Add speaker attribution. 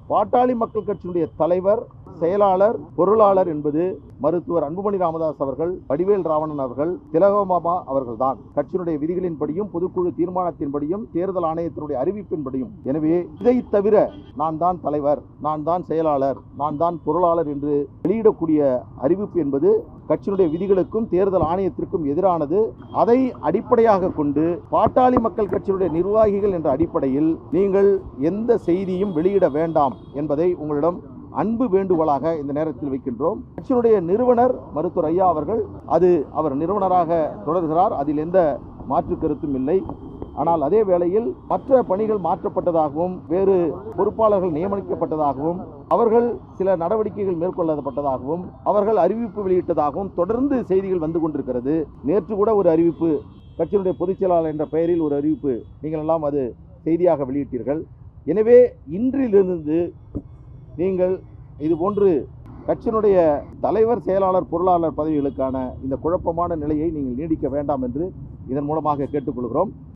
Speaker 1: பாட்டாளி மக்கள் கட்சியினுடைய தலைவர், செயலாளர், பொருளாளர் என்பது மருத்துவர் அன்புமணி ராமதாஸ் அவர்கள், வடிவேல் ராவணன் அவர்கள், திலகமாமா அவர்கள்தான். கட்சியினுடைய விதிகளின்படியும், பொதுக்குழு தீர்மானத்தின்படியும், தேர்தல் ஆணையத்தினுடைய அறிவிப்பின்படியும். எனவே இதை தவிர நான் தான் தலைவர், நான் தான் செயலாளர், நான் தான் பொருளாளர் என்று வெளியிடக்கூடிய அறிவிப்பு என்பது கட்சியினுடைய விதிகளுக்கும் தேர்தல் ஆணையத்திற்கும் எதிரானது. அதை அடிப்படையாக கொண்டு பாட்டாளி மக்கள் கட்சியினுடைய நிர்வாகிகள் என்ற அடிப்படையில் நீங்கள் எந்த செய்தியும் வெளியிட வேண்டாம் என்பதை உங்களிடம் அன்பு வேண்டுகோளாக இந்த நேரத்தில் வைக்கின்றோம். கட்சியினுடைய நிறுவனர் மருத்துவர் ஐயா அவர்கள் அவர் நிறுவனராக தொடர்கிறார், அதில் எந்த மாற்று கருத்தும் இல்லை. ஆனால் அதே வேளையில் மற்ற பணிகள் மாற்றப்பட்டதாகவும், வேறு பொறுப்பாளர்கள் நியமிக்கப்பட்டதாகவும், அவர்கள் சில நடவடிக்கைகள் மேற்கொள்ளப்பட்டதாகவும், அவர்கள் அறிவிப்பு வெளியிட்டதாகவும் தொடர்ந்து செய்திகள் வந்து கொண்டிருக்கிறது. நேற்று கூட ஒரு அறிவிப்பு, கட்சியினுடைய பொதுச் செயலாளர் என்ற பெயரில் ஒரு அறிவிப்பு நீங்கள் எல்லாம் அது செய்தியாக வெளியிட்டீர்கள். எனவே இன்றிலிருந்து நீங்கள் இதுபோன்று கட்சியினுடைய தலைவர், செயலாளர், பொருளாளர் பதவிகளுக்கான இந்த குழப்பமான நிலையை நீங்கள் நீடிக்க வேண்டாம் என்று இதன் மூலமாக கேட்டுக்கொள்கிறோம்.